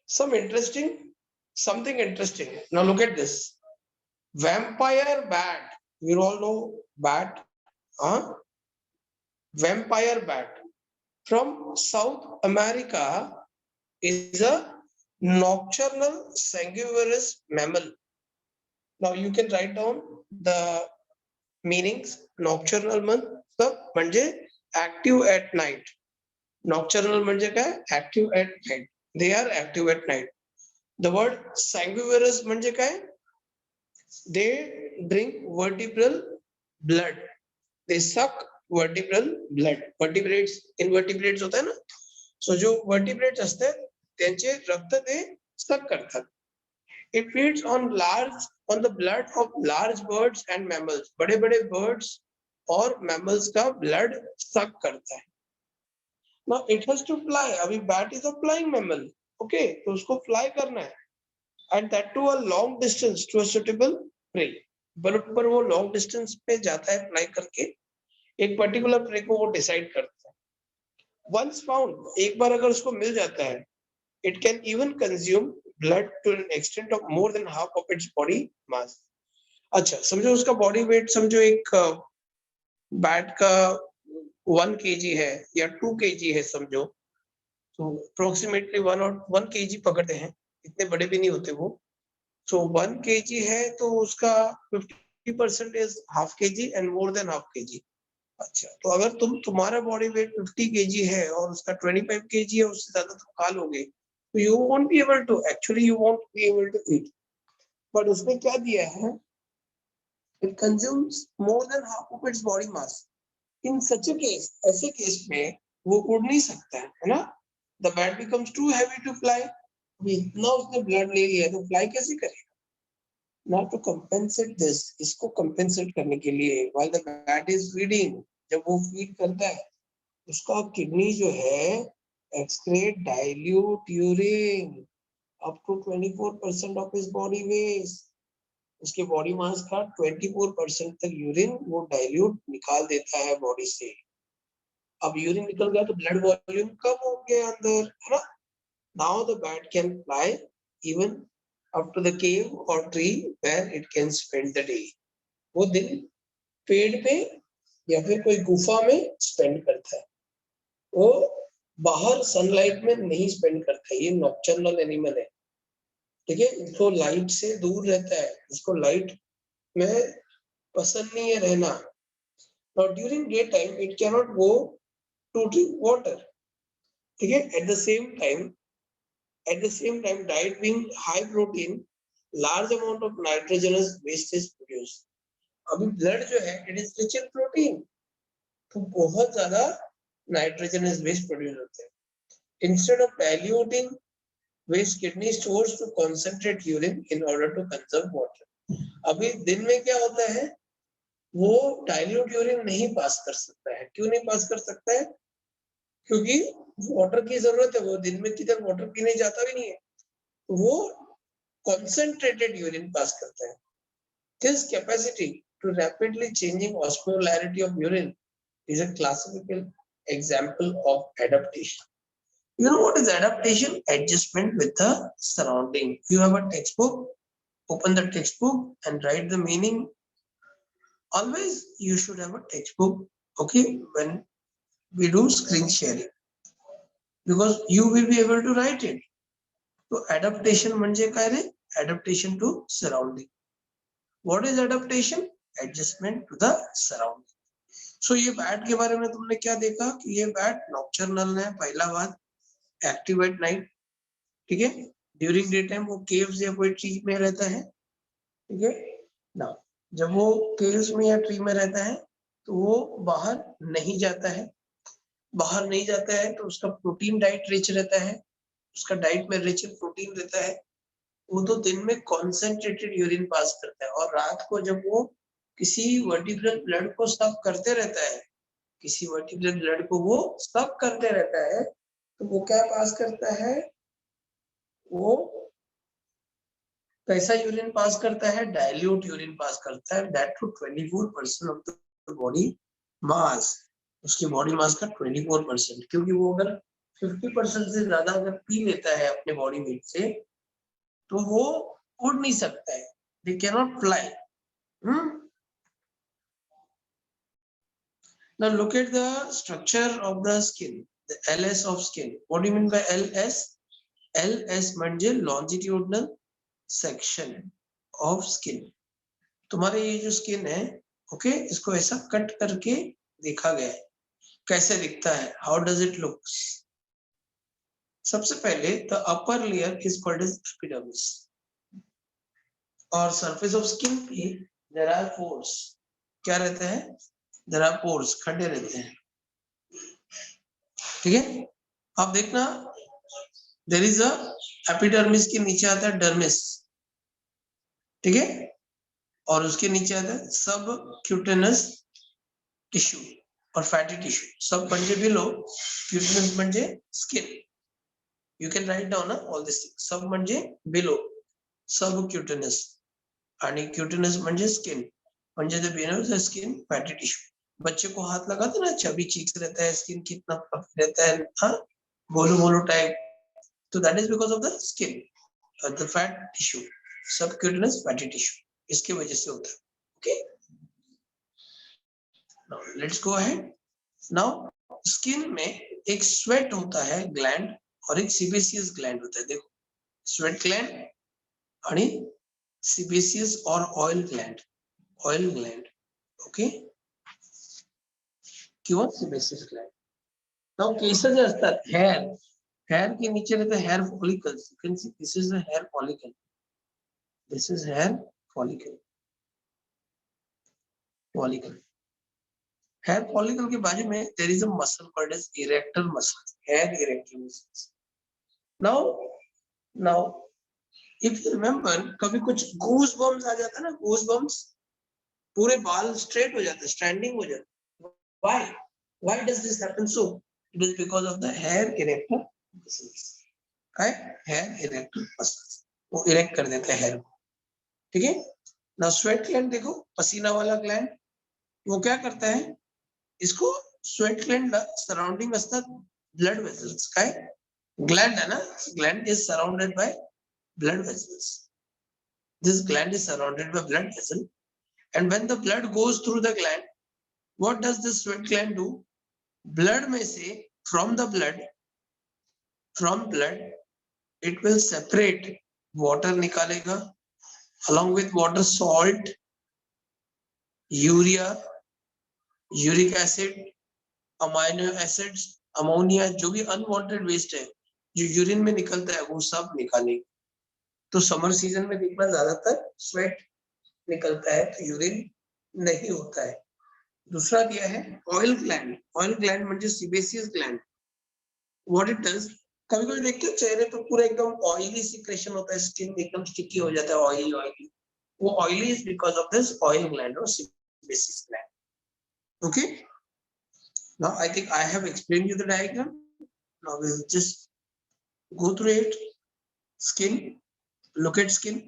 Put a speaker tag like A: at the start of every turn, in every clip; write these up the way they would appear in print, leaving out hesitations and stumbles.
A: Something interesting. Now look at this. Vampire bat. You all know bat, huh? Vampire bat from South America is a nocturnal sanguivorous mammal. Now you can write down the meanings. Nocturnal म्हणजे active at night. Nocturnal म्हणजे काय? Active at night. They are active at night. The word sanguivorous म्हणजे काय? They drink vertebral blood. They suck vertebral blood. Vertebrates, invertebrates होता है ना? So जो vertebrates असते त्यांचे रक्त ते suck करतात. It feeds on the blood of large birds and mammals. बड़े-बड़े birds और mammals का blood suck करता है. Now it has to fly. अभी bat is a flying mammal. Okay, तो उसको fly करना है. And that to a long distance to a suitable prey. पर वो long distance पे जाता है fly करके एक particular prey को वो decide करता है. Once found, एक बार अगर उसको मिल जाता है, it can even consume blood to an extent of more than half of its body mass. अच्छा, समझो उसका body weight समझो एक bat का 1 kg है या 2 kg है समझो, तो approximately 1 kg पकड़ते हैं, इतने बड़े भी नहीं होते वो. So 1 kg है तो उसका 50% is half kg and more than half kg. अच्छा, तो अगर तुम्हारा बॉडी वेट 50 kg है और उसका 25 kg है, उससे ज्यादा तुम खा लोगे, तो you won't be able to eat. But उसने क्या दिया है? It consumes more than half of its body mass. In such a case, ऐसे केस में वो उड़ नहीं सकता है ना? The bat becomes too heavy to fly. इतना उसने ब्लड ले लिया तो फ्लाई कैसे करेगा? Now to compensate this, इसको compensate करने के लिए, while the bat is feeding, जब वो feed करता है, उसका किडनी जो है excrete dilute urine up to 24% of his body weight. उसके बॉडी मास का 24% तक यूरिन वो डाइल्यूट निकाल देता है बॉडी से. अब यूरिन निकल गया तो ब्लड वॉल्यूम कम हो गया अंदर, है ना? Now the bat can fly even up to the cave or tree where it can spend the day. वो दिन पेड़ पे या फिर कोई गुफा में स्पेंड करता है. वो बाहर सनलाइट में नहीं स्पेंड करता है. ये नॉक्टर्नल एनिमल है, ठीक है? इसको लाइट से दूर रहता है, इसको लाइट में पसंद नहीं है रहना. Now during daytime it cannot go to drink water, ठीक है? At the same time diet being high protein, large amount of nitrogenous waste is produced. अभी ब्लड जो है it is rich in protein, तो बहुत ज्यादा nitrogenous waste प्रोड्यूस होते हैं. Instead of diluting waste, kidney stores to concentrate urine in order to conserve water. अभी दिन में क्या होता है? वो डाइल्यूट यूरिन नहीं पास कर सकता है. क्यों नहीं पास कर सकता है? क्योंकि वाटर की जरूरत है. वो दिन में किधर वाटर पीने जाता भी नहीं है, वो concentrated urine पास करता है. This capacity to rapidly changing osmolarity of urine is a classical example of adaptation. You know what is adaptation? Adjustment with the surrounding. You have a textbook, open the textbook and write the meaning. Always you should have a textbook, okay, when we do screen sharing, because you will be able to write it. So adaptation म्हणजे काय रे? Adaptation to surrounding. What is adaptation? Adjustment to the surrounding. So ये bat के बारे में तुमने क्या देखा कि ये बैट नॉक्टर्नल है. पहला बात, एक्टिव एट नाइट, ठीक है? ड्यूरिंग डे टाइम वो केव्स या कोई ट्री में रहता है, ठीक है ना? जब वो केव्स में या ट्री में रहता है तो वो बाहर नहीं जाता है. बाहर नहीं जाता है तो उसका प्रोटीन डाइट रिच रहता है, उसका डाइट में रिच प्रोटीन रहता है. वो तो दिन में कॉन्सेंट्रेटेड यूरिन पास करता है और रात को जब वो किसी वर्टिब्रल ब्लड को सक करते रहता है, किसी वर्टिब्रल ब्लड को वो सक करते रहता है, तो वो क्या पास करता है? वो कैसा यूरिन पास करता है? डाइल्यूट यूरिन पास करता है. That to 24% of the body mass. उसकी बॉडी मास का 24%, क्योंकि वो अगर 50% से ज्यादा अगर पी लेता है अपने बॉडी वेट से तो वो उड़ नहीं सकता है, they can not fly. Now look at the structure of the skin, the LS of skin. What do you mean by LS? LS म्हणजे longitudinal section of skin. तुम्हारे ये जो स्किन है, ओके, इसको ऐसा कट करके देखा गया है, कैसे दिखता है, हाउ डज इट लुक्स? सबसे पहले the upper layer is called as epidermis, और सरफेस ऑफ स्किन पे देयर आर पोर्स, क्या रहते हैं, देयर आर पोर्स, खड्डे रहते हैं, ठीक है। अब देखना, देयर इज अ एपिडर्मिस के नीचे आता है डर्मिस, ठीक है, और उसके नीचे आता है सब क्यूटेनस टिश्यू और फैटी टिश्यू, सब म्हणजे बिलो, क्यूटेनस म्हणजे skin, you can write down all this thing, सब म्हणजे बिलो, सब क्यूटेनस, आणि क्यूटेनस म्हणजे स्किन, म्हणजे the below the skin fatty tissue. बच्चे को हाथ लगाते ना, चबी चीक्स रहता है, स्किन कितना पफ रहता है, हाँ, गोलू गोलू टाइप, तो that is because of the skin, the fat tissue, subcutaneous fatty tissue, इसकी वजह से होता है, okay. Now let's go ahead. Now skin में एक स्वेट होता है ग्लैंड और एक सीबेसियस ग्लैंड होता है, देखो, स्वेट ग्लैंड आणि सीबेसियस और ऑयल ग्लैंड, ओके, किंवा सीबेसियस ग्लैंड। नाउ केस जे असतात, हेयर के नीचे रहते हैं hair follicles, you can see this is the hair follicle, this is hair follicle, hair follicle के बाजू में there is a muscle called as erector muscle, hair erector muscle. Now if you remember, कभी कुछ goose bumps आ जाता है ना, goose bumps, पूरे बाल स्ट्रेट हो जाते हैं, स्टैंडिंग हो जाते हैं, why does this happen? So it is because of the hair erector muscles, hair erector muscles, वो इरेक्ट कर देते हैं हेयर को, ठीक है। ना स्वेट ग्लैंड देखो, पसीना वाला ग्लैंड, वो क्या करता है, इसको स्वेट ग्लैंड सराउंडिंग असतात ब्लड वेसल्स, काय ग्लैंड है ना, gland is surrounded by blood vessels. This gland is surrounded by blood vessel, and when the blood goes through the gland, what does this sweat gland do? Blood में से, from blood, it will separate water, निकालेगा, along with water salt, urea, uric acid, amino acids, ammonia, जो भी unwanted waste है जो urine में निकलता है वो सब निकालेगा। तो समर सीजन में देखना ज्यादातर स्वेट निकलता है, तो यूरिन नहीं होता है। दूसरा दिया है ऑयल ग्लैंड म्हणजे sebaceous gland, what it does, कभी कभी देखते हो चेहरे पर पूरा एकदम ऑयली सिक्रेशन होता है, स्किन एकदम स्टिकी हो जाता है, ऑयली, वो oily is because of this oil gland और sebaceous gland, okay. Now I think I have explained you the diagram, now we will just go through it. Skin, look at skin,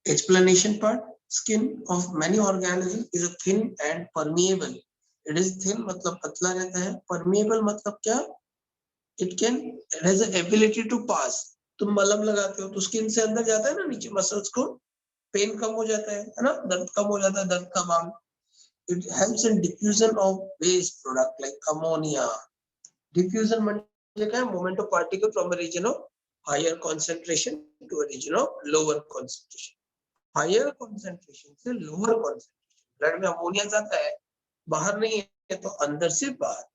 A: explanation part. Skin of many organisms is a thin and permeable. It is thin मतलब पतला रहता है, permeable मतलब क्या, it has the ability to pass. तुम मलहम लगाते हो तो स्किन से अंदर जाता है ना, नीचे मसल्स को, पेन कम हो जाता है ना, दर्द कम हो जाता है, दर्द का balm. It helps in diffusion of waste product like ammonia. Diffusion म्हणजे क्या, movement of particle from a region of higher concentration to a region of lower concentration. Higher concentration से lower concentration, ब्लड में ammonia जाता है, बाहर नहीं है तो अंदर से बाहर।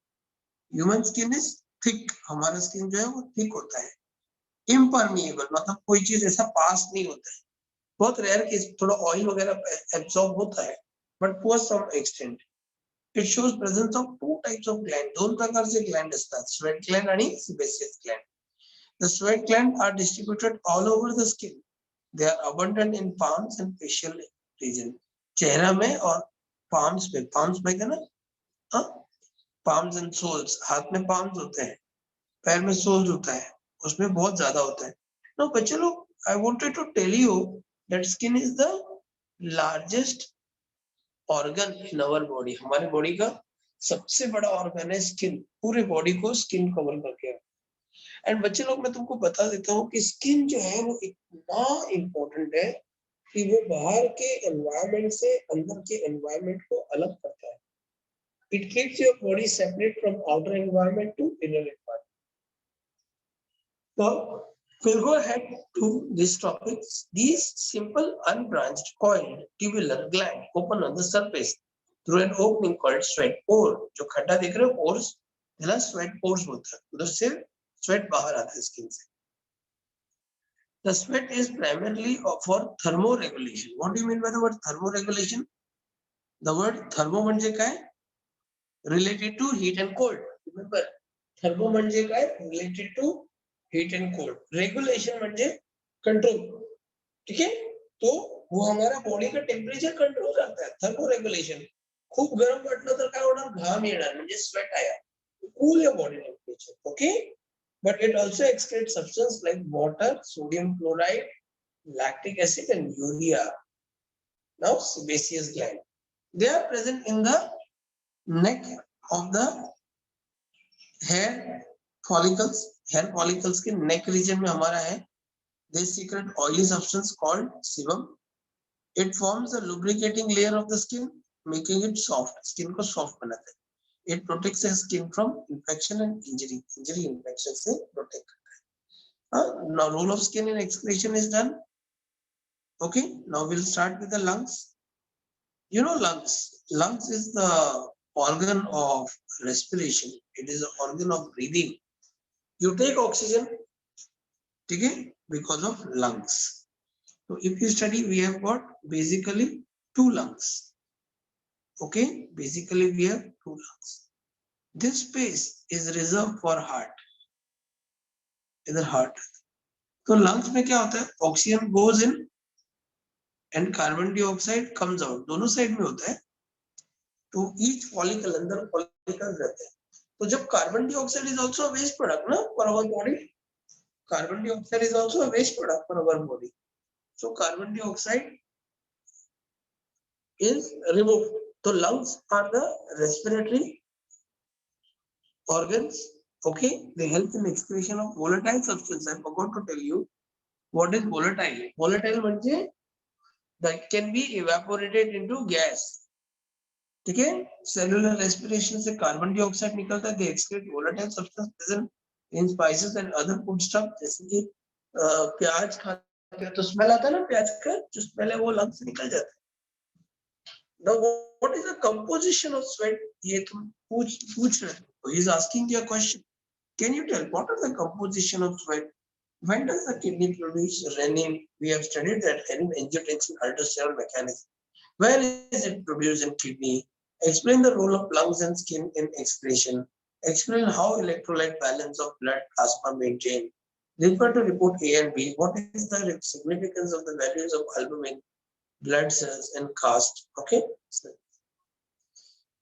A: ह्यूमन स्किन इज थिक, हमारा स्किन जो है वो थिक होता है। इम्परमिएबल मतलब कोई चीज ऐसा पास नहीं होता है, बहुत रेयर केस थोड़ा ऑयल वगैरह एब्सॉर्ब होता है, but to some extent. It shows presence of two types of gland, दोन प्रकारचे ग्लैंड असतात, स्वेट ग्लैंड आणि sebaceous gland. The sweat glands are distributed all over the skin. They are abundant in palms and facial region. चेहरा में और palms में, palms में क्या ना, हाँ, palms and soles, हाथ में palms होते हैं, पैर में soles होता है, उसमें बहुत ज्यादा होता है। Now बच्चे लोग, I wanted to tell you that skin is the largest organ in our body. हमारे बॉडी का सबसे बड़ा ऑर्गन है स्किन, पूरे बॉडी को स्किन कवर करके। एंड बच्चे लोग, मैं तुमको बता देता हूँ कि स्किन जो है वो इतना इम्पोर्टेंट है कि वो बाहर के एनवायरनमेंट से अंदर के एनवायरनमेंट को अलग करता है। It keeps your body separate from outer environment to inner environment. So we'll go ahead to these topics. These simple unbranched coiled tubular gland open on the surface through an opening called sweat pore. जो खड्डा देख रहे हो pores, है sweat pores बोलते हैं, उधर से sweat बाहर आता है स्किन से। The sweat is primarily for thermoregulation. What do you mean by the word thermoregulation? The word thermo म्हणजे काय? Related to heat and cold. Remember, thermo म्हणजे काय? Related to heat and cold. Regulation म्हणजे control. ठीक है? तो वो हमारा बॉडी का टेम्परेचर कंट्रोल करता है, थर्मो रेगुलेशन। खूप गरम वाटलं तर काय होणार? घाम येणार, म्हणजे स्वेट आया, cool your body temperature. Okay, but it also excretes substance like water, sodium chloride, lactic acid and urea. Now sebaceous gland, they are present in the neck of the hair follicles. Hair follicles के neck region में हमारा है. They secrete oily substance called sebum. It forms a lubricating layer of the skin, making it soft. Skin को soft बनाता है. It protects the skin from infection and injury. Injury infection से protect करता है. Now role of skin in excretion is done. Okay. Now we'll start with the lungs. You know lungs. Lungs is the organ of respiration. It is an organ of breathing. You take oxygen, okay, because of lungs. So if you study, we have got basically two lungs. Okay, basically we have two lungs. This space is reserved for heart. इधर heart. तो lungs में क्या होता है? Oxygen goes in and carbon dioxide comes out. दोनों side में होता है. तो each follicle, अंदर follicles रहते हैं. तो जब carbon dioxide is also a waste product ना for our body. Carbon dioxide is also a waste product for our body. So carbon dioxide is removed. So lungs are the respiratory organs. Okay, they help in excretion of volatile substance. I forgot to tell you what is volatile. Volatile म्हणजे that can be evaporated into gas. ठीक है, cellular respiration से carbon dioxide निकलता है. They excrete volatile substance present in spices and other food stuff. जैसे कि प्याज खाते हैं तो स्मेल आता है ना, प्याज का जो स्मेल है वो लंग से निकल जाता है. Now, what is the composition of sweat? ये तुम पूछ रहे हो. He is asking you a question. Can you tell what are the composition of sweat? When does the kidney produce renin? We have studied that renin angiotensin aldosterone mechanism. Where is it produced in kidney? Explain the role of lungs and skin in excretion. Explain how electrolyte balance of blood plasma maintained. Refer to report A and B. What is the significance of the values of albumin, blood cells and caste? Okay.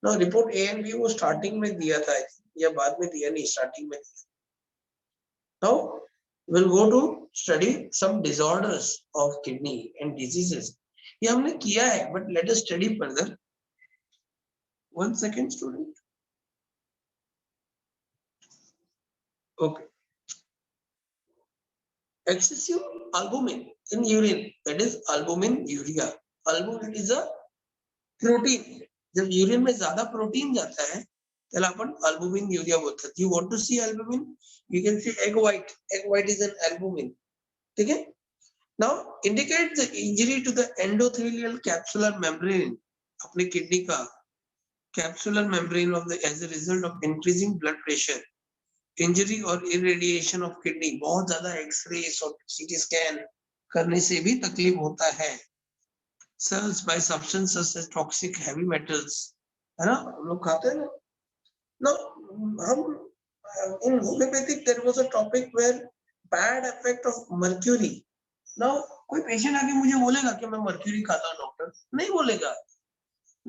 A: Now report A and B वो starting में दिया था या बाद में दिया नहीं, starting में दिया. Now we'll go to study some disorders of kidney and diseases. ये हमने किया है, but let us study further. 1 second, student. Okay. Excessive albumin in urine, that is albuminuria. Albumin is a protein. जब urine में ज्यादा protein जाता है त्याला आपण अल्बुमिन यूरिया बोलतात. You want to see albumin? You can see egg white. Egg white is an albumin. ठीक है. Now indicate the injury to the endothelial capsular membrane. अपने किडनी का capsular membrane of the as a result of increasing blood pressure. Injury or irradiation of kidney. बहुत ज्यादा X-rays और CT scan करने से भी तकलीफ होता है. Cells by substances such as toxic heavy metals, है ना, हम लोग खाते हैं ना. Now हम in homeopathic there was a topic where bad effect of mercury. Now कोई पेशेंट आके मुझे बोलेगा कि मैं मर्क्यूरी खाता हूँ डॉक्टर, नहीं बोलेगा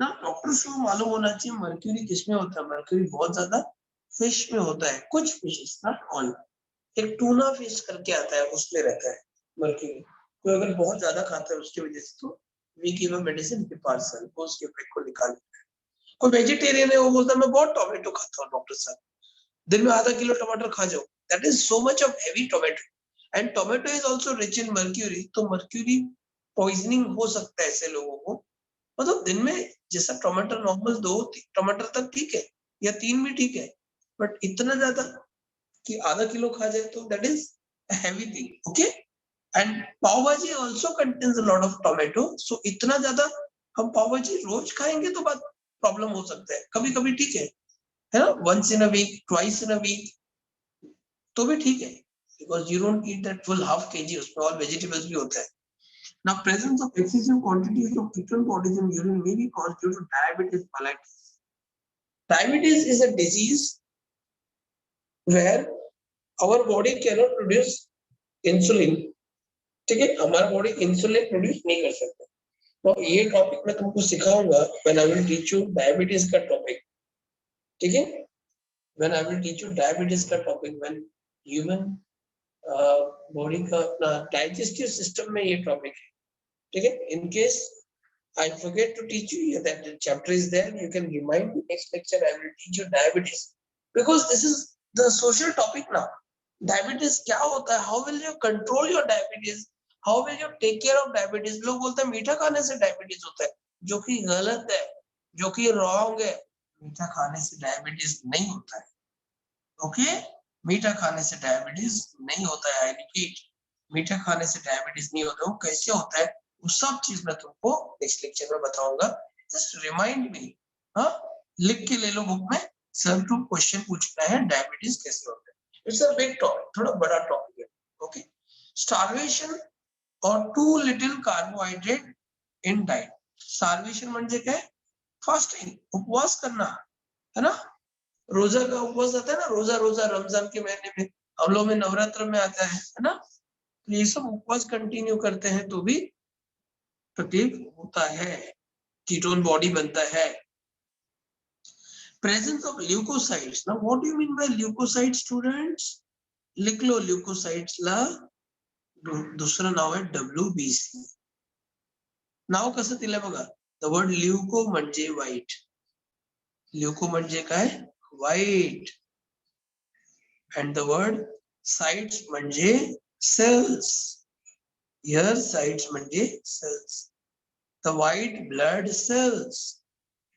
A: ना. डॉक्टर को मालूम होना चाहिए मर्क्यूरी किसमें होता है. मर्क्यूरी बहुत ज्यादा फिश में होता है, कुछ फिशेस, नॉट ऑल. एक टूना फिश करके आता है उसमें रहता है मर्क्यूरी. तो अगर बहुत ज्यादा खाता है उसकी वजह से तो we give a medicine Piparsan, उसके इफेक्ट को निकाल. कोई वेजिटेरियन है वो बोलता है मैं बहुत टोमेटो खाता हूँ डॉक्टर साहब, दिन में आधा किलो टमाटर खा जाओ, that is so much of heavy tomato and tomato is also rich in mercury, तो मर्क्यूरी पॉइजनिंग हो सकता है ऐसे लोगों को। मतलब दिन में जैसा टमाटर नॉर्मल 2 टमाटर तक ठीक है या 3 भी ठीक है, बट इतना ज्यादा कि आधा किलो खा जाए तो that is heavy thing. Okay, and pav bhaji also contains a lot of tomato, so इतना ज्यादा हम पाव भाजी रोज खाएंगे तो बात प्रॉब्लम हो सकता है, कभी कभी ठीक है ना, once in a week, twice in a week तो भी ठीक है, because you don't eat that full half KG, उसमें ऑल वेजिटेबल्स भी होता है। Now, presence of excessive quantities of ketone bodies in urine may be caused due to diabetes mellitus. Diabetes is a disease where our body cannot produce insulin. ठीक है, हमारा body insulin produce नहीं कर सकता। तो ये टॉपिक मैं तुमको सिखाऊंगा when I will teach you diabetes का टॉपिक। ठीक है, when I will teach you diabetes का टॉपिक, व्हेन ह्यूमन बॉडी का अपना डाइजेस्टिव सिस्टम में ये टॉपिक है। ठीक है, in case I forget to teach you that the chapter is there. You can remind me next lecture. I will teach you diabetes because this is the social topic now. Diabetes क्या होता है? How will you control your diabetes? How will you take care of diabetes? लोग बोलते हैं मीठा खाने से diabetes होता है, जो कि गलत है, जो कि रॉन्ग है। मीठा खाने से डायबिटीज नहीं होता है। ओके, मीठा खाने से डायबिटीज नहीं होता है। आई रिपीट, मीठा खाने से डायबिटीज नहीं होता। वो कैसे होता है वो सब चीज मैं तुमको नेक्स्ट लेक्चर में बताऊंगा। जस्ट रिमाइंड मी, हाँ, लिख के ले लो बुक में। सर टू क्वेश्चन पूछना है डायबिटीज कैसे होता है। इट्स अ बिग टॉपिक, थोड़ा बड़ा टॉपिक है। ओके, स्टार्वेशन और too little carbohydrate in diet. Starvation म्हणजे काय? फास्टिंग, उपवास करना, है ना। रोजा का उपवास आता है ना, रोजा रोजा रमजान के महीने में, हम लोग में नवरात्र में आता है ना। ये सब उपवास कंटिन्यू करते हैं तो भी तकलीफ होता है, कीटोन बॉडी बनता है। Presence of leucocytes. Now what do you mean by leucocyte students? लिख लो ल्यूकोसाइट्स ला दूसरा नाव है WBC। नाव कसं दिलंय बघा, द वर्ड ल्यूको म्हणजे व्हाईट, ल्यूको म्हणजे काय? White, and the word sites म्हणजे cells. Here sites म्हणजे cells, the white blood cells,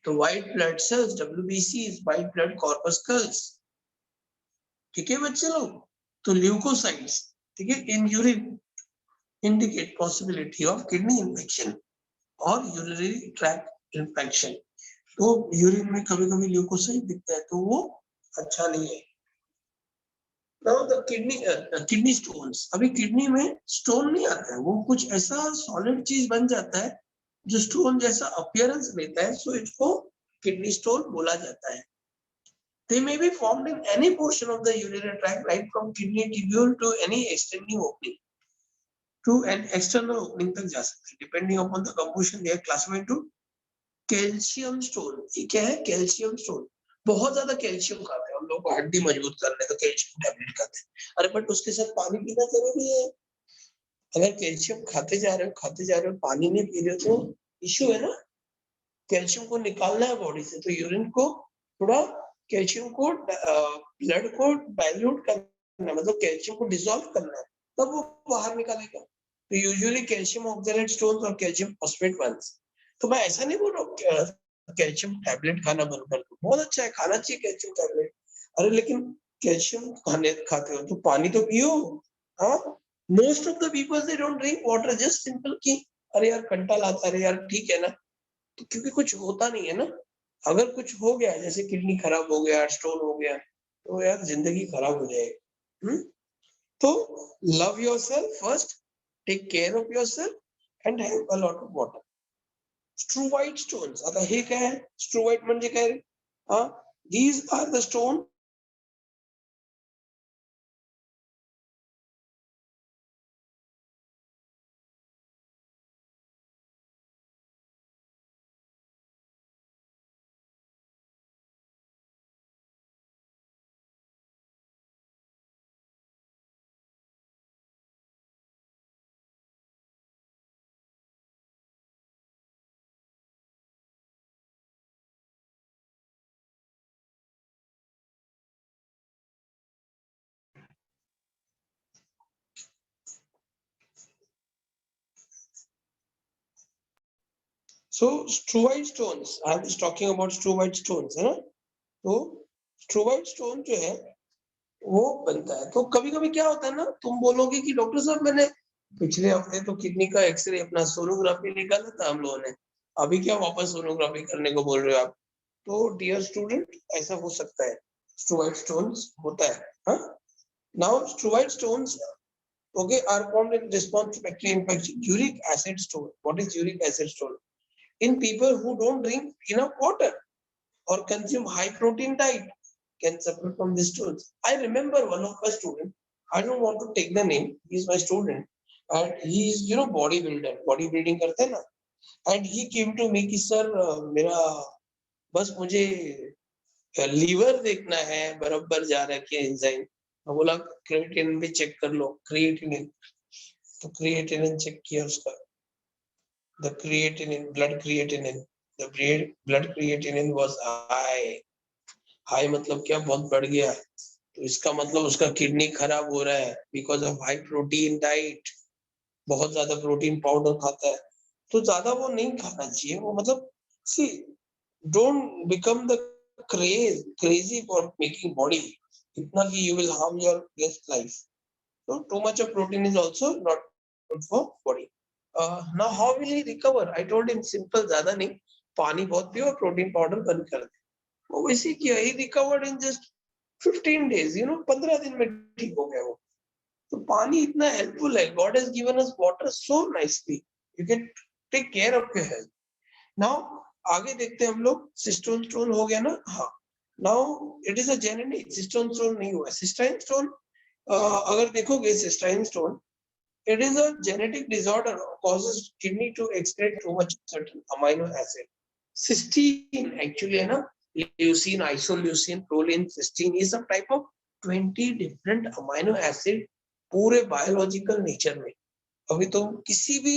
A: the white blood cells, WBC is white blood corpuscles। ठीक है बच्चे लोग, तो ल्यूकोसाइट्स, ठीक है, in urine indicate possibility of kidney infection और urinary tract infection। तो यूरिन में कभी कभी ल्यूकोसाइट दिखता है तो वो अच्छा नहीं है। Now the kidney stones, अभी किडनी में स्टोन नहीं आता है, वो कुछ ऐसा सॉलिड चीज बन जाता है जो स्टोन जैसा अपीयरेंस लेता है, सो इसको किडनी स्टोन बोला जाता है। They may be formed in any portion of the urinary tract, right from kidney tubule to any extending opening, to an external opening तक जा सकते हैं, depending upon the composition they are classified to calcium stone. ये क्या है? Calcium stone. बहुत ज्यादा calcium खाते हैं हम लोग को हड्डी मजबूत करने का, कैल्शियम टैबलेट खाते हैं। अरे बट उसके साथ पानी पीना जरूरी है। अगर कैल्शियम खाते जा रहे हो पानी नहीं पी रहे हो तो इश्यू है ना। कैल्शियम को निकालना है बॉडी से, तो यूरिन को थोड़ा कैल्शियम को ब्लड को डाइल्यूट करना, मतलब कैल्शियम को डिसॉल्व करना है, तब वो बाहर निकालेगा। तो यूजुअली कैल्शियम ऑक्सलेट स्टोन्स और कैल्शियम फॉस्फेट वंस। तो मैं ऐसा नहीं बोल रहा हूँ कैल्शियम टैबलेट खाना बंद कर दो, बहुत अच्छा है, खाना चाहिए कैल्शियम टैबलेट। अरे लेकिन कैल्शियम खाते हो तो पानी तो पियो। हाँ, most of the people they don't drink water, just simple कि अरे यार कंटाल आता है, अरे यार ठीक है ना, तो क्योंकि कुछ होता नहीं है ना। अगर कुछ हो गया जैसे किडनी खराब हो गया, स्टोन हो गया, तो यार जिंदगी खराब हो जाएगी। तो love yourself first, take care of yourself and have a lot of water. Struvite stones, आता हे काय आहे? स्ट्रूवाइट म्हणजे काय? हा, these are the stone So struvite stones, I was talking about struvite stones, है ना? तो struvite stone जो है वो बनता है। तो कभी-कभी क्या होता है ना, तुम बोलोगे कि डॉक्टर साहब मैंने पिछले हफ्ते तो किडनी का एक्सरे अपना सोनोग्राफी निकाला था हम लोगों ने, अभी क्या वापस सोनोग्राफी करने को बोल रहे हो आप? तो डियर स्टूडेंट, ऐसा हो सकता है, स्ट्रूवाइट स्टोन्स होता है। हाँ, now struvite stones okay are formed in response to bacterial infection. Uric acid stone, what is uric acid stone? In people who don't drink enough water or consume high protein diet can suffer from these stones. I remember one of my student, I don't want to take the name, he is my student and he is bodybuilder, bodybuilding करते हैं ना, and he came to me कि sir मेरा बस मुझे liver देखना है बराबर जा रहा है क्या एंजाइम। मैं बोला क्रिएटिनिन भी चेक कर लो, क्रिएटिनिन, तो क्रिएटिनिन चेक किया उसका, the creatinine, blood creatinine was high. High मतलब क्या, बहुत बढ़ गया, तो इसका मतलब उसका किडनी खराब हो रहा है because of high protein diet, बहुत ज्यादा प्रोटीन पाउडर खाता है। तो ज्यादा वो नहीं खाना चाहिए, वो मतलब सी don't become the crazy for making body itna ki you will harm your guest life. So too much of protein is also not good for body. Now how will he recover? I told him simple, zyada nahi, pani bahut piyo, protein powder band kar de, wo वैसे किया, he recovered in just 15 days, 15 दिन में ठीक हो गया वो। तो पानी इतना हेल्पफुल है, God has given us water so nicely, you can take care of your health. Now आगे देखते हैं हम लोग, सिस्टोन स्टोन हो गया ना, हाँ। Now it is a genetic, cistron stone नहीं हुआ, सिस्टाइन स्टोन। अगर देखोगे cysteine stone, it is a genetic disorder causes kidney to excrete too much certain amino acid. Cysteine actually है ना, leucine, isoleucine, proline, cysteine is a type of 20 different amino acid पूरे biological nature में। अभी तुम किसी भी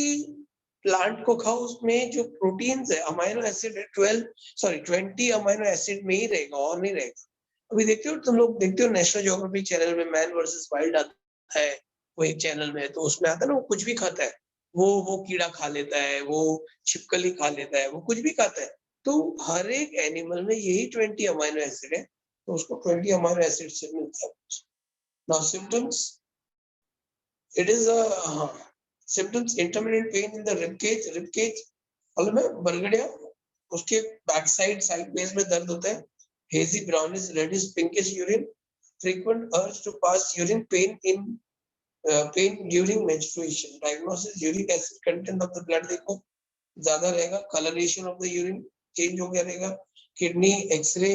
A: plant को खाओ, उसमें जो प्रोटीन्स है, अमाइनो एसिड है 20 अमाइनो एसिड में ही रहेगा और नहीं रहेगा। अभी देखते हो तुम लोग, देखते हो नेशनल ज्योग्राफी चैनल में मैन वर्सेस वाइल्ड आता है, वो एक चैनल में, तो उसमें आता है ना, वो कुछ भी खाता है, वो कीड़ा खा लेता है, वो छिपकली खा लेता है, वो कुछ भी खाता है। तो हर एक एनिमल में यही 20 अमाइनो एसिड है, तो उसको 20 अमाइनो एसिड से मिलता है। Now symptoms, it is a symptoms, intermittent pain in the rib cage मालूम है, बरगड़िया, उसके बैक साइड बेस में दर्द होता है, hazy brownish reddish pinkish urine, frequent urge to pass urine, pain during menstruation, diagnosis uric acid content of the blood देखो ज्यादा रहेगा, coloration of the urine change हो गया रहेगा, किडनी एक्सरे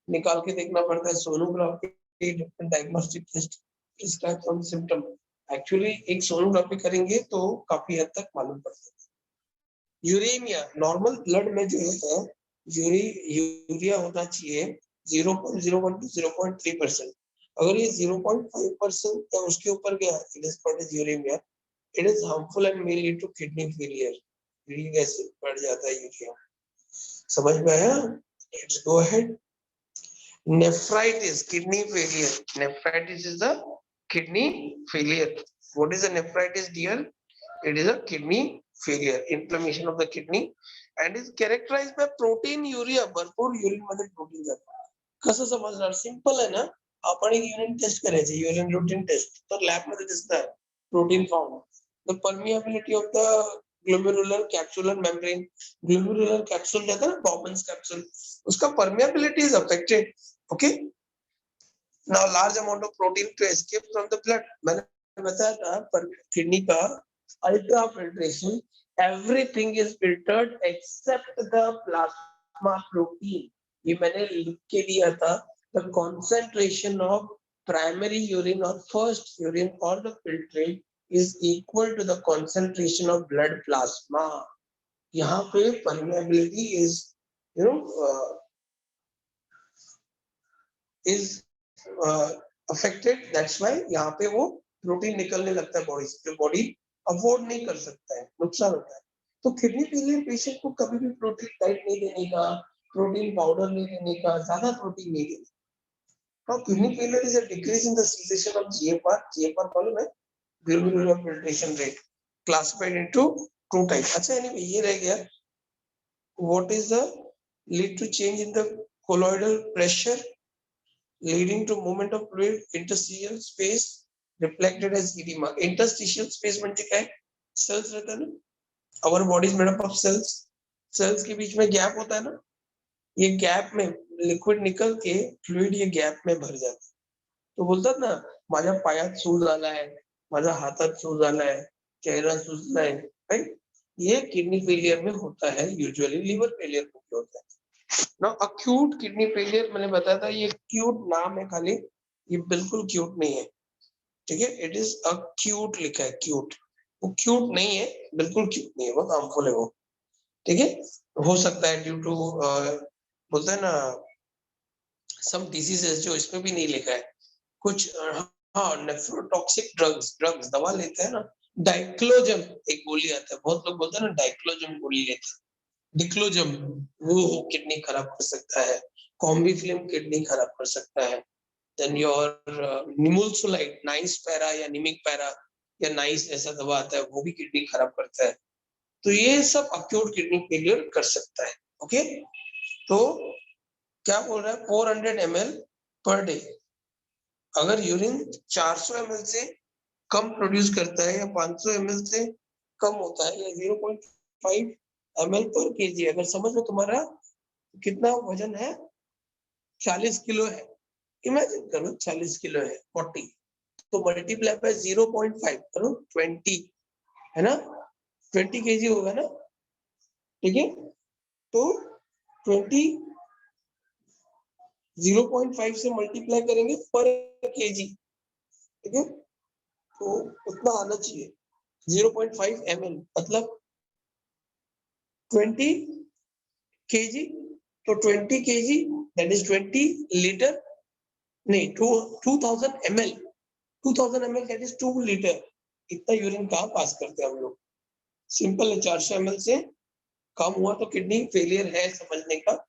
A: निकाल के देखना पड़ता है, sonography, different diagnostic test, prescribe some symptom। Actually एक सोनोग्राफी करेंगे तो काफी हद तक मालूम पड़ता है। यूरेमिया, नॉर्मल ब्लड में जो होता है यूरिया होना चाहिए 0.01 to 0.3%। अगर ये 0.5% या उसके ऊपर गया, it is called as uraemia. It is harmful and may lead to kidney failure, uric acid बढ़ जाता है यूरिया। समझ में आया? Let's go ahead. Nephritis, kidney failure. Nephritis is the kidney failure. What is a nephritis, dear? It is a kidney failure, inflammation of the kidney, and is characterized by proteinuria. भरपूर urine मध्ये protein जातं. कसं समजणार? Simple आहे ना, आपण एक urine test करायची, युरिन रूटीन टेस्ट, तर लॅब मध्ये दिसतं protein found. The permeability of the glomerular capsular membrane, glomerular capsule रहता है ना, Bowman's capsule, उसका permeability is affected. Okay, now large amount of protein to escape from the blood. मैंने बताया था पर किडनी का ultra filtration, everything is filtered except the plasma protein. ये मैंने लिख के दिया था, the concentration of primary urine or first urine or the filtrate is equal to the concentration of blood plasma. यहाँ पे permeability is is affected, that's why यहाँ पे वो प्रोटीन निकलने लगता है बॉडी से, जो बॉडी अफोर्ड नहीं कर सकता है, नुकसान होता है। तो किडनी फेलियर पेशेंट को कभी भी प्रोटीन डाइट नहीं देने का, प्रोटीन पाउडर नहीं देने का, ज्यादा प्रोटीन नहीं देने का। तो kidney failure is a decrease in the sensation of GFR. GFR मालूम है, glomerular filtration rate, classified into two type. अच्छा एनीवे, ये रह गया what is the lead to change in the colloidal pressure leading to movement of fluid interstitial space reflected as edema. Interstitial space म्हणजे काय? Cells रहता है ना? Our body is made up of cells. Cells के बीच में gap होता है ना? ये gap में liquid निकल के fluid ये gap में भर जाता है. तो बोलतात ना, माझ्या पायात सूज आलाय, माझ्या हातात सूज आलाय, चेहरा सूजलाय, राइट? ये किडनी फेलियर में होता है, यूजुअली लिवर फेलियर में भी होता है. ना अक्यूट किडनी फेलियर मैंने बताया था, ये क्यूट नाम है खाली, ये बिल्कुल क्यूट नहीं है. ठीक है, इट इज अक्यूट लिखा है, क्यूट. वो क्यूट नहीं है, बिल्कुल क्यूट नहीं है, बहुत हार्मफुल है वो. ठीक है, हो सकता है ड्यू टू बोलते हैं ना सम डिजीजेस जो इसमें भी नहीं लिखा है कुछ. हाँ, नेफ्रोटॉक्सिक ड्रग्स दवा लेते हैं ना, डाइक्लोजम एक गोली आता है, बहुत लोग बोलते हैं ना डाइक्लोजम गोली लेते हैं. डिक्लोजम वो किडनी खराब कर सकता है. कॉम्बिफ्लिम किडनी खराब कर सकता है. देन योर निमुल्सोलाइड, नाइस पैरा या निमिक पैरा या नाइस ऐसा दवा आता है, वो भी किडनी खराब करता है. तो ये सब अक्यूट किडनी फेलियर कर सकता है. ओके, तो क्या बोल रहा है, 400 ml पर डे. अगर यूरिन 400 ml से कम प्रोड्यूस करता है या 500 ml से कम होता है या 0.5 ml पर केजी, अगर समझ लो तुम्हारा कितना वजन है, 40 किलो है, इमेजिन करो 40 किलो है, 40 तो मल्टीप्लाई बाय 0.5 करो, 20 है ना, 20 केजी होगा ना. ठीक है, तो 20 0.5 से मल्टीप्लाई करेंगे पर केजी. ठीक है, तो उतना आना चाहिए 0.5 ml मतलब 20 kg. तो 20 kg दैट इज 20 लीटर, नहीं 2000 ml, 2000 ml that is 2 litre. इतना यूरिन कहाँ पास करते हैं हम लोग? सिंपल है, 400 ml से कम हुआ तो किडनी फेलियर है समझने का.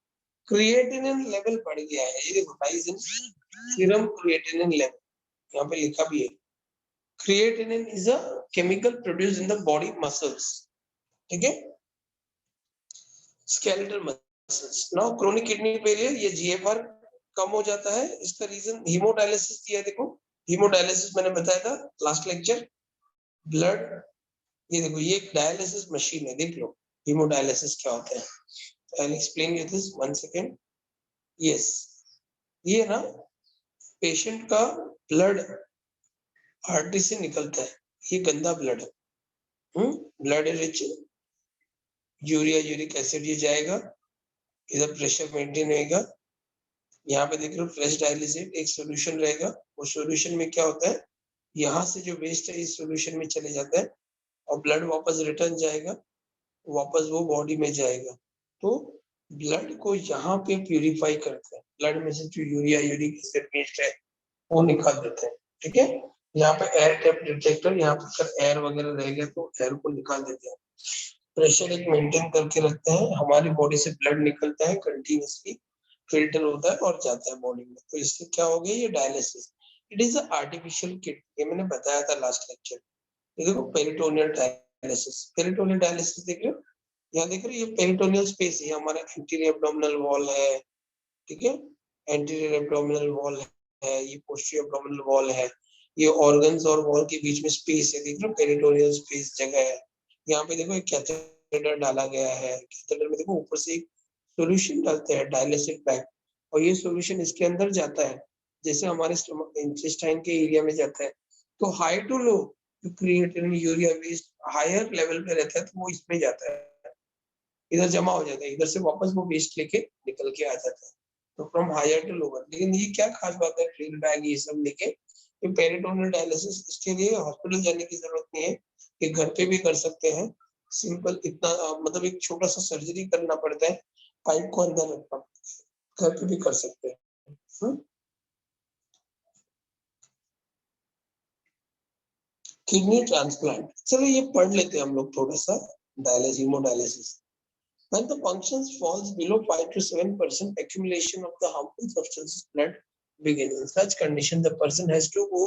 A: क्रिएटिनिन लेवल बढ़ गया है, ये देखो rise in serum creatinine level, यहाँ पे लिखा भी है. Creatinine is a chemical produced in the body muscles. ठीक है, skeletal muscles. Now chronic kidney failure, ये जीएफआर कम हो जाता है. इसका रीजन हीमोडायलिसिस दिया है, देखो हीमोडायलिसिस मैंने बताया था लास्ट लेक्चर. ब्लड, ये देखो ये एक डायलिसिस मशीन है, देख लो हीमोडायलिसिस क्या होता है. I'll explain you this, 1 second. Yes, ये ना पेशेंट का ब्लड आर्टरी से निकलता है, ये गंदा ब्लड है. Blood rich urea, uric acid ये जाएगा, इधर प्रेशर मेंटेन रहेगा. यहाँ पे देख लो फ्रेश डायलिसिस एक सॉल्यूशन रहेगा. वो सॉल्यूशन में क्या होता है, यहाँ से जो वेस्ट है इस सॉल्यूशन में चले जाता है और ब्लड वापस रिटर्न जाएगा, वापस वो बॉडी में जाएगा. तो ब्लड को यहाँ पे प्यूरिफाई करते हैं, ब्लड में से जो यूरिया यूरिक एसिड वेस्ट है वो निकाल देते हैं. ठीक है, यहाँ पे एयर टेप डिटेक्टर, यहाँ पे अगर एयर वगैरह रह गया तो एयर को निकाल देते हैं. प्रेशर एक मेंटेन करके रखते हैं. हमारी बॉडी से ब्लड निकलता है कंटिन्यूसली, फिल्टर होता है और जाता है बॉडी में. तो इससे क्या हो गया, ये dialysis. It is artificial kidney, ये मैंने बताया था लास्ट लेक्चर. देखो पेरिटोनियल डायलिसिस, पेरिटोनियल डायलिसिस देख रहे हो, यहाँ देख रहे हो ये पेरिटोनियल स्पेस है, हमारा एंटीरियर एब्डोमिनल वॉल है. ठीक है, एंटीरियर एब्डोमिनल वॉल है, ये पोस्टीरियर एब्डोमिनल वॉल है, ये ऑर्गन्स और वॉल के बीच में स्पेस है, देख रहे हो पेरिटोनियल स्पेस जगह है. यहाँ पे देखो एक कैथेटर डाला गया है, कैथेटर में देखो ऊपर से एक सॉल्यूशन डालते हैं डायलिसिस बैग, और ये सॉल्यूशन इसके अंदर जाता है जैसे हमारे इंटेस्टाइन के एरिया में जाता है. तो high to low creatinine urea waste higher level पे रहता है, तो वो इसमें जाता है, इधर जमा हो जाता है, इधर से वापस वो वेस्ट लेके निकल के आ जाता है. तो फ्रॉम हायर टू लोअर. लेकिन ये क्या खास बात है, ड्रिल बैग ये सब लेके, ये पेरिटोनियल डायलिसिस, इसके लिए हॉस्पिटल जाने की जरूरत नहीं है, ये घर पे भी कर सकते हैं. सिंपल इतना मतलब एक छोटा सा सर्जरी करना पड़ता है, पाइप को अंदर रखना पड़ता है, घर पे भी कर सकते हैं. किडनी ट्रांसप्लांट, चलो ये पढ़ लेते हैं हम लोग थोड़ा सा. Dialysis, haemodialysis. When the functions falls below 5 to 7%, accumulation of the harmful substances in blood begins. In such condition, the person has to go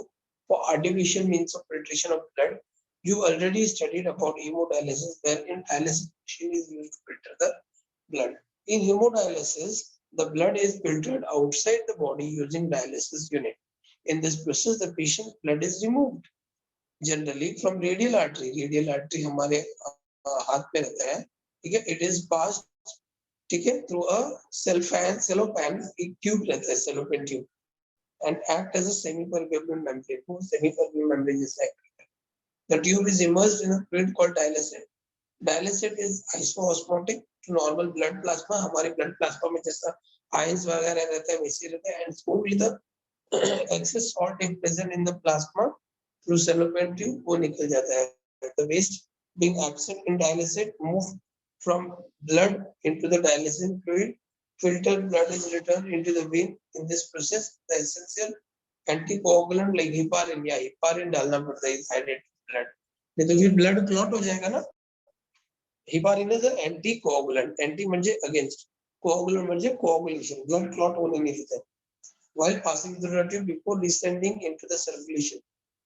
A: for artificial means of filtration of blood. You already studied about hemodialysis, wherein dialysis machine is used to filter the blood. In hemodialysis, the blood is filtered outside the body using dialysis unit. In this process, the patient's blood is removed generally from radial artery. Radial artery हमारे हाथ में रहता है, ठीक है? It is passed, ठीक है, through a cellophane, एक tube रहता है, cellophane tube, and act as a semi-permeable membrane. वो semi-permeable membrane जैसा है. The tube is immersed in a fluid called dialysate. Dialysate is isoosmotic to normal blood plasma. हमारे blood plasma में जैसा ions वगैरह रहता है वैसे रहता है, and only the excess salt is present in the plasma through cellophane tube वो निकल जाता है. The waste being absent in dialysate move from blood into the dialysate fluid. Filtered blood is returned into the vein. In this process, the essential anticoagulant like heparin या heparin डालना पड़ता है added blood. नहीं तो फिर blood clot हो जाएगा ना. Heparin is an anticoagulant. Anti म्हणजे against. Coagulant म्हणजे coagulation. Blood clot होने नहीं देता. While passing through the tube before descending into the circulation,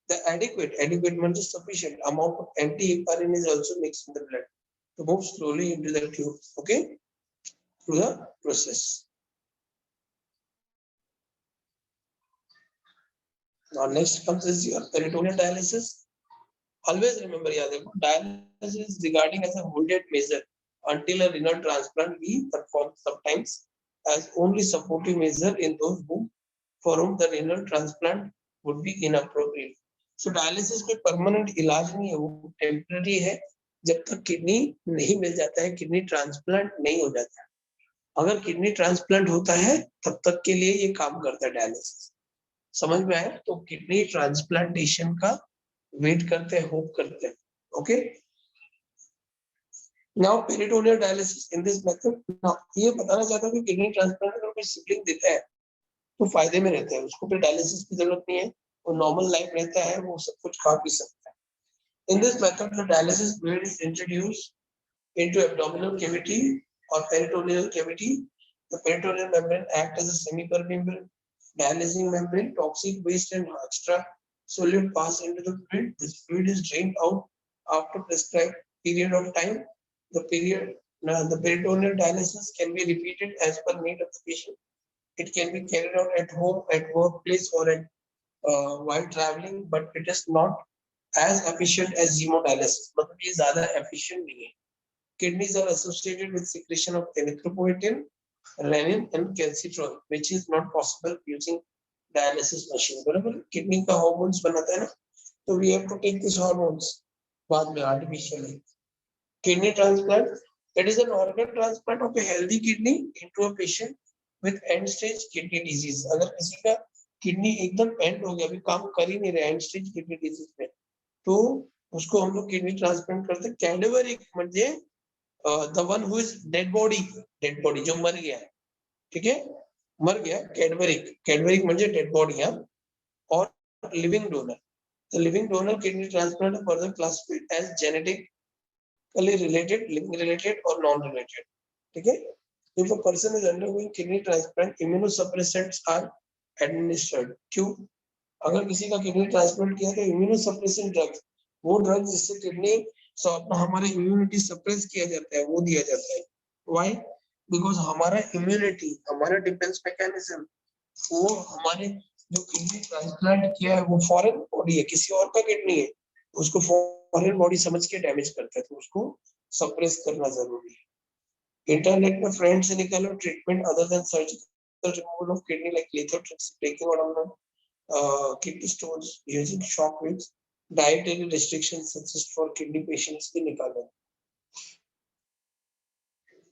A: the adequate means sufficient amount of anti-heparin is also mixed in the blood to move slowly into the tube, okay, through the process. Now next comes is your peritoneal dialysis. Always remember, dialysis is regarding as a holded measure until a renal transplant be performed, sometimes as only supportive measure in those who for whom the renal transplant would be inappropriate. So dialysis कोई permanent इलाज नहीं है, वो temporary है. जब तक kidney नहीं मिल जाता है, किडनी ट्रांसप्लांट नहीं हो जाता है. अगर किडनी ट्रांसप्लांट होता है तब तक के लिए ये काम करता है डायलिसिस. समझ में आया? तो किडनी ट्रांसप्लांटेशन का वेट करते हैं, होप करते हैं. Okay, now peritoneal dialysis in this method. Now ये बताना चाहता हूँ कि किडनी ट्रांसप्लांट अगर कोई सिबलिंग देता है तो फायदे में रहता है, उसको फिर डायलिसिस की जरूरत नहीं है, वो नॉर्मल लाइफ रहता है, वो सब कुछ खा पी सकता है. In this method the dialysis blade is introduced into abdominal cavity और peritoneal cavity. The peritoneal membrane act as a semi permeable dialysing membrane. Toxic waste and extra solute pass into the fluid. This fluid is drained out after prescribed period of time. The peritoneal dialysis can be repeated as per need of the patient. It can be carried out at home, at workplace, or at while traveling, but it is not as efficient as hemodialysis. मतलब ये ज़्यादा efficient नहीं है. Kidneys are associated with secretion of erythropoietin, renin, and calcitriol, which is not possible using dialysis machine. बराबर? Kidney का hormones बनाता है ना, तो we have to take these hormones बाद में artificially. Kidney transplant, it is an organ transplant of a healthy kidney into a patient with end stage kidney disease. अगर किसी का किडनी एकदम एंड हो गया, अभी काम कर ही नहीं रहा एंड स्टेज किडनी डिजीज में, तो उसको हम लोग किडनी ट्रांसप्लांट करते हैं. कैडेवरिक म्हणजे the one who is dead body जो मर गया है, ठीक है, मर गया. कैडवरिक म्हणजे डेड बॉडी है. और living donor, the living donor kidney transplant are further classified as genetically related, living related or non-related. ठीक है. If a person is undergoing kidney transplant, immunosuppressants are administered. क्यों? अगर किसी का किडनी ट्रांसप्लांट किया तो इम्यूनोसप्रेसेंट ड्रग्स, वो drugs जिससे किडनी हमारा इम्यूनिटी सप्रेस किया जाता है, वो दिया जाता है. व्हाई? बिकॉज हमारा इम्यूनिटी, हमारा डिफेंस मैकेनिज्म, वो हमारे जो किडनी ट्रांसप्लांट किया है वो फॉरेन बॉडी है, किसी और का किडनी है, उसको फॉरेन बॉडी समझ के डैमेज करता है, तो उसको सप्रेस करना जरूरी है. इंटरनेट में फ्रेंड से निकालो treatment other than surgical removal of kidney like lithotripsy, breaking और kidney stones using shock waves, dietary restrictions such as for kidney patients की निकालो.